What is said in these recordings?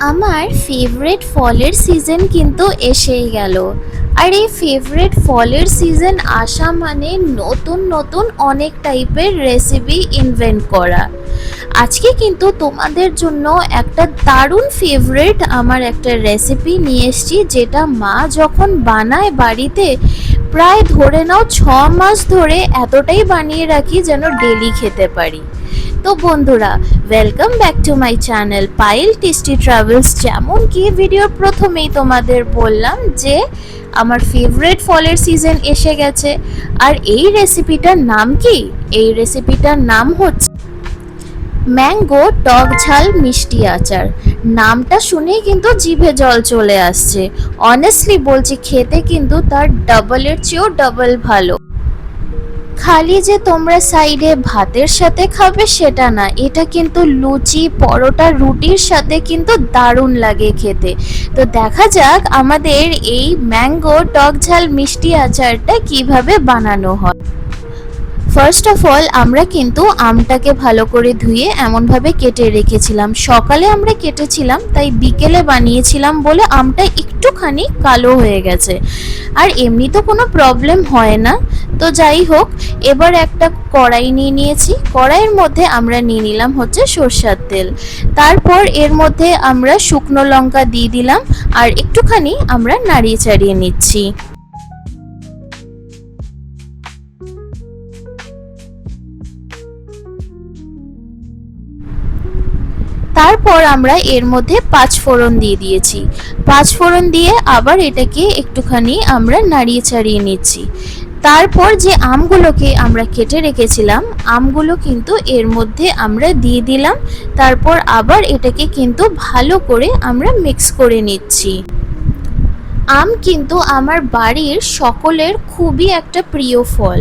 আমার ফেভারিট ফলের সিজন কিন্তু এসেই গেল। আর এই ফেভারিট ফলের সিজন আসা মানে নতুন নতুন অনেক টাইপের রেসিপি ইনভেন্ট করা। আজকে কিন্তু তোমাদের জন্য একটা দারুণ ফেভারিট আমার একটা রেসিপি নিয়ে এসেছি, যেটা মা যখন বানায় বাড়িতে প্রায় ধরে নাও 6 মাস ধরে এতটাই বানিয়ে রাখি যেন ডেলি খেতে পারি। তো বন্ধুরা, welcome back to my channel Payel tasty travels. যেমন কি ভিডিওর প্রথমেই তোমাদের বললাম যে আমার ফেভারিট ফলের সিজন এসে গেছে। আর এই রেসিপিটার নাম কি? এই রেসিপিটার নাম হচ্ছে ম্যাঙ্গো টক ঝাল মিষ্টি আচার। নামটা শুনেই কিন্তু জিভে জল চলে আসছে। অনেস্টলি বলছি, খেতে কিন্তু তার ডাবলের চেয়েও ডাবল ভালো। খালি যে তোমরা সাইডে ভাতের সাথে খাবে সেটা না, এটা কিন্তু লুচি, পরোটা, রুটির সাথে কিন্তু দারুণ লাগে খেতে। তো দেখা যাক আমাদের এই ম্যাঙ্গো টক ঝাল মিষ্টি আচারটা কিভাবে বানানো হয়। ফার্স্ট অফ অল আমরা কিন্তু আমটাকে ভালো করে ধুয়ে এমনভাবে কেটে রেখেছিলাম। সকালে আমরা কেটেছিলাম, তাই বিকেলে বানিয়েছিলাম বলে আমটা একটুখানি কালো হয়ে গেছে। আর এমনি তো কোনো প্রবলেম হয় না। তো যাই হোক, এবার একটা কড়াই নিয়ে নিয়েছি। কড়াইয়ের মধ্যে আমরা নিয়ে নিলাম হচ্ছে সরষের তেল। তারপর এর মধ্যে আমরা শুকনো লঙ্কা দিয়ে দিলাম, আর একটুখানি আমরা নাড়িয়ে চাড়িয়ে নিচ্ছি। তারপর আমরা এর মধ্যে 5 ফোড়ন দিয়ে দিয়েছি। 5 ফোড়ন দিয়ে আবার এটাকে একটুখানি আমরা নাড়িয়ে চাড়িয়ে নিচ্ছি। তারপর যে আমগুলোকে আমরা কেটে রেখেছিলাম, আমগুলো কিন্তু এর মধ্যে আমরা দিয়ে দিলাম। তারপর আবার এটাকে কিন্তু ভালো করে আমরা মিক্স করে নিচ্ছি। আম কিন্তু আমার বাড়ির সকলের খুবই একটা প্রিয় ফল।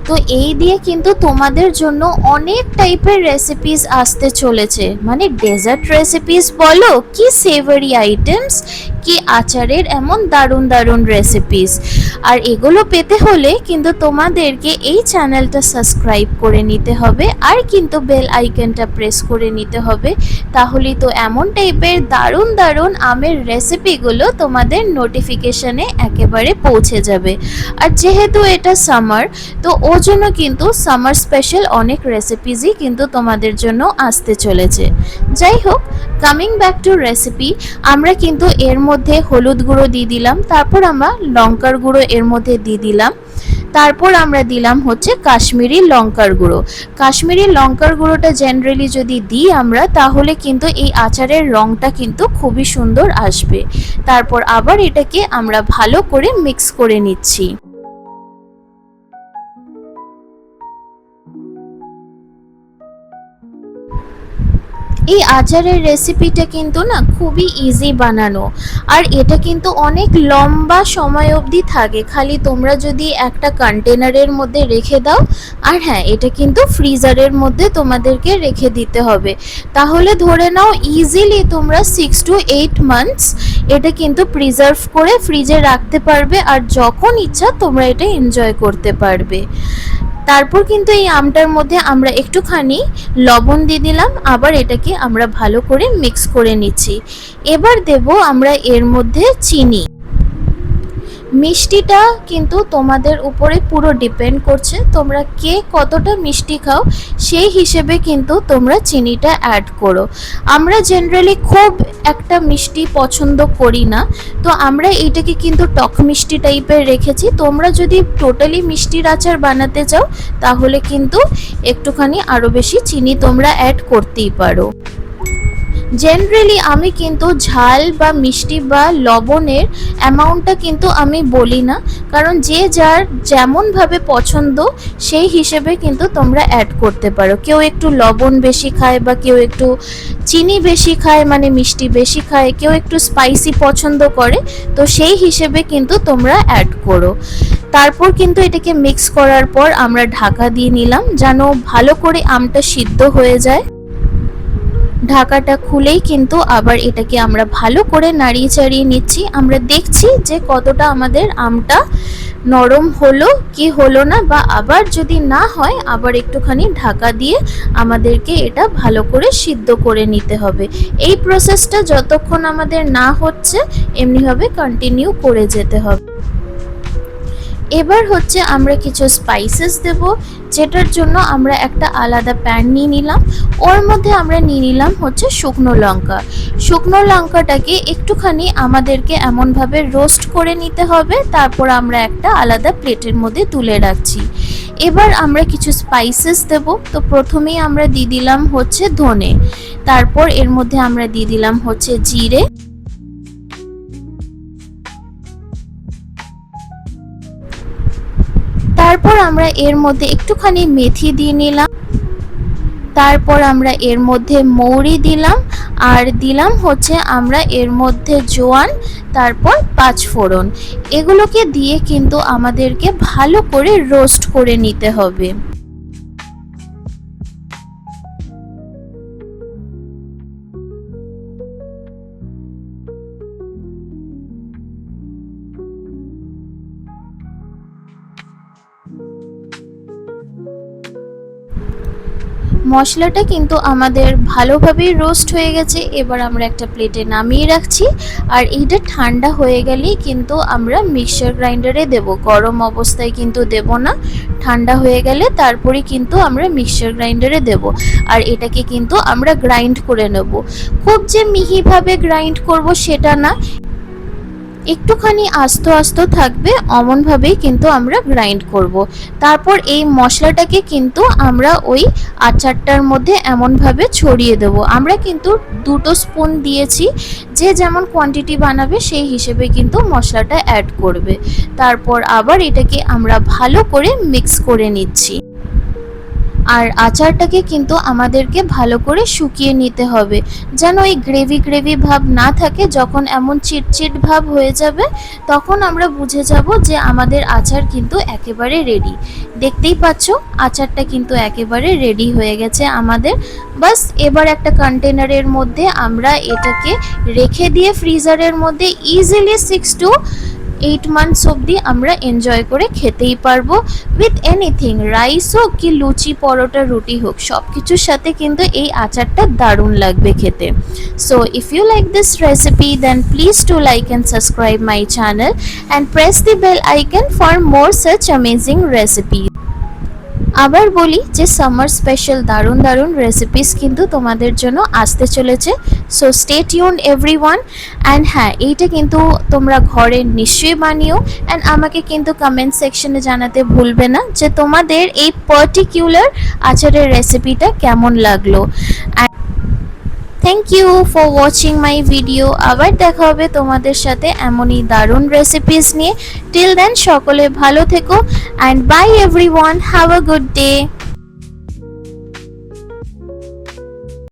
তো এই দিয়ে কিন্তু তোমাদের জন্য অনেক টাইপের রেসিপিস আসতে চলেছে, মানে ডেজার্ট রেসিপিস বলো কি সেভারি আইটেমস, কি আচারের এমন দারুণ দারুণ রেসিপিস। আর এগুলো পেতে হলে কিন্তু তোমাদেরকে এই চ্যানেলটা সাবস্ক্রাইব করে নিতে হবে, আর কিন্তু বেল আইকনটা প্রেস করে নিতে হবে। তাহলেই তো এমন টাইপের দারুণ দারুণ আমের রেসিপিগুলো তোমাদের নোটিফিকেশনে একেবারে পৌঁছে যাবে। আর যেহেতু এটা সামার, তো ওর জন্য কিন্তু সামার স্পেশাল অনেক রেসিপিসই কিন্তু তোমাদের জন্য আসতে চলেছে। যাই হোক, কামিং ব্যাক টু রেসিপি, আমরা কিন্তু এর মধ্যে হলুদ গুঁড়ো দিয়ে দিলাম। তারপর আমরা লঙ্কার গুঁড়ো এর মধ্যে দিয়ে দিলাম। তারপর আমরা দিলাম হচ্ছে কাশ্মীরি লঙ্কার গুঁড়ো। কাশ্মীরি লঙ্কার গুঁড়োটা জেনারেলি যদি দিই আমরা, তাহলে কিন্তু এই আচারের রঙটা কিন্তু খুবই সুন্দর আসবে। তারপর আবার এটাকে আমরা ভালো করে মিক্স করে নিচ্ছি। এই আচারের রেসিপিটা কিন্তু না খুবই ইজি বানানো। আর এটা কিন্তু অনেক লম্বা সময় অবধি থাকে, খালি তোমরা যদি একটা কন্টেনারের মধ্যে রেখে দাও। আর হ্যাঁ, এটা কিন্তু ফ্রিজারের মধ্যে তোমাদেরকে রেখে দিতে হবে। তাহলে ধরে নাও ইজিলি তোমরা 6 to 8 মান্থস এটা কিন্তু প্রিজার্ভ করে ফ্রিজে রাখতে পারবে, আর যখন ইচ্ছা তোমরা এটা এনজয় করতে পারবে। তারপর কিন্তু এই আমটার মধ্যে আমরা একটুখানি লবণ দিয়ে দিলাম, আবার এটাকে আমরা ভালো করে মিক্স করে নিচ্ছি। এবার দেব আমরা এর মধ্যে চিনি। মিষ্টিটা কিন্তু তোমাদের উপরে পুরো ডিপেন্ড করছে, তোমরা কে কতটা মিষ্টি খাও সেই হিসেবে কিন্তু তোমরা চিনিটা অ্যাড করো। আমরা জেনারেলি খুব একটা মিষ্টি পছন্দ করি না, তো আমরা এইটাকে কিন্তু টক মিষ্টি টাইপের রেখেছি। তোমরা যদি টোটালি মিষ্টির আচার বানাতে চাও, তাহলে কিন্তু একটুখানি আরও বেশি চিনি তোমরা অ্যাড করতেই পারো। জেনারেলি আমি কিন্তু ঝাল বা মিষ্টি বা লবণের অ্যামাউন্টটা কিন্তু আমি বলি না, কারণ যে যার যেমনভাবে পছন্দ সেই হিসেবে কিন্তু তোমরা অ্যাড করতে পারো। কেউ একটু লবণ বেশি খায়, বা কেউ একটু চিনি বেশি খায়, মানে মিষ্টি বেশি খায়, কেউ একটু স্পাইসি পছন্দ করে, তো সেই হিসেবে কিন্তু তোমরা অ্যাড করো। তারপর কিন্তু এটাকে মিক্স করার পর আমরা ঢাকা দিয়ে নিলাম, যেন ভালো করে আমটা সিদ্ধ হয়ে যায়। ঢাকাটা খুলেই কিন্তু আবার এটাকে আমরা ভালো করে নাড়িয়ে চাড়িয়ে নিচ্ছি। আমরা দেখছি যে কতটা আমাদের আমটা নরম হলো কি হলো না, বা আবার যদি না হয় আবার একটুখানি ঢাকা দিয়ে আমাদেরকে এটা ভালো করে সিদ্ধ করে নিতে হবে। এই প্রসেসটা যতক্ষণ আমাদের না হচ্ছে এমনিভাবে কন্টিনিউ করে যেতে হবে। এবার হচ্ছে আমরা কিছু স্পাইসেস দেব, যেটার জন্য আমরা একটা আলাদা প্যান নিয়ে নিলাম। ওর মধ্যে আমরা নিয়ে নিলাম হচ্ছে শুকনো লঙ্কা। শুকনো লঙ্কাটাকে একটুখানি আমাদেরকে এমনভাবে রোস্ট করে নিতে হবে, তারপর আমরা একটা আলাদা প্লেটের মধ্যে তুলে রাখছি। এবার আমরা কিছু স্পাইসেস দেব। তো প্রথমেই আমরা দিয়ে দিলাম হচ্ছে ধনে, তারপর এর মধ্যে আমরা দিয়ে দিলাম হচ্ছে জিরে, তারপর আমরা এর মধ্যে একটুখানি মেথি দিয়ে নিলাম, তারপর আমরা এর মধ্যে মৌরি দিলাম, আর দিলাম হচ্ছে আমরা এর মধ্যে জোয়ান, তারপর পাঁচফোড়ন। এগুলোকে দিয়ে কিন্তু আমাদেরকে ভালো করে রোস্ট করে নিতে হবে। মশলাটা কিন্তু আমাদের ভালোভাবেই রোস্ট হয়ে গেছে। এবার আমরা একটা প্লেটে নামিয়ে রাখছি, আর এইটা ঠান্ডা হয়ে গেলেই কিন্তু আমরা মিক্সচার গ্রাইন্ডারে দেব। গরম অবস্থায় কিন্তু দেব না, ঠান্ডা হয়ে গেলে তারপরে কিন্তু আমরা মিক্সচার গ্রাইন্ডারে দেব। আর এটাকে কিন্তু আমরা গ্রাইন্ড করে নেব। খুব যে মিহিভাবে গ্রাইন্ড করব সেটা না, একটুখানি আস্ত আস্ত থাকবে, অমনভাবেই কিন্তু আমরা গ্রাইন্ড করব। তারপর এই মশলাটাকে কিন্তু আমরা ওই আচারটার মধ্যে এমনভাবে ছড়িয়ে দেব। আমরা কিন্তু 2 স্পুন দিয়েছি, যে যেমন কোয়ান্টিটি বানাবে সেই হিসেবে কিন্তু মশলাটা অ্যাড করবে। তারপর আবার এটাকে আমরা ভালো করে মিক্স করে নিচ্ছি। আর আচারটাকে কিন্তু আমাদেরকে ভালো করে শুকিয়ে নিতে হবে, যেন ওই গ্রেভি গ্রেভি ভাব না থাকে। যখন এমন চিটচিট ভাব হয়ে যাবে তখন আমরা বুঝে যাব যে আমাদের আচার কিন্তু একেবারে রেডি। দেখতেই পাচ্ছ আচারটা কিন্তু একেবারে রেডি হয়ে গেছে আমাদের। বাস এবার একটা কন্টেনারের মধ্যে আমরা এটাকে রেখে দিয়ে ফ্রিজারের মধ্যে ইজিলি 6 to 8 মান্থস অবধি আমরা এনজয় করে খেতেই পারবো উইথ এনিথিং। রাইস হোক কি লুচি পরোটা রুটি হোক, সব কিছুর সাথে কিন্তু এই আচারটা দারুণ লাগবে খেতে। So if you like this recipe then please do like and subscribe my channel and press the bell icon for more such amazing recipe. আবার বলি যে সামার স্পেশাল দারুণ দারুণ রেসিপিস কিন্তু তোমাদের জন্য আসতে চলেছে। So stay tuned everyone. And হ্যাঁ, এইটা কিন্তু তোমরা ঘরে নিশ্চয়ই বানিও, অ্যান্ড আমাকে কিন্তু কমেন্ট সেকশনে জানাতে ভুলবে না যে তোমাদের এই পার্টিকুলার আচারের রেসিপিটা কেমন লাগলো। Thank you for watching my video. আবার দেখা হবে তোমাদের সাথে এমনই দারুণ রেসিপিস নিয়ে। টিল দেন সকলে ভালো থেকো, and by everyone, have a good day.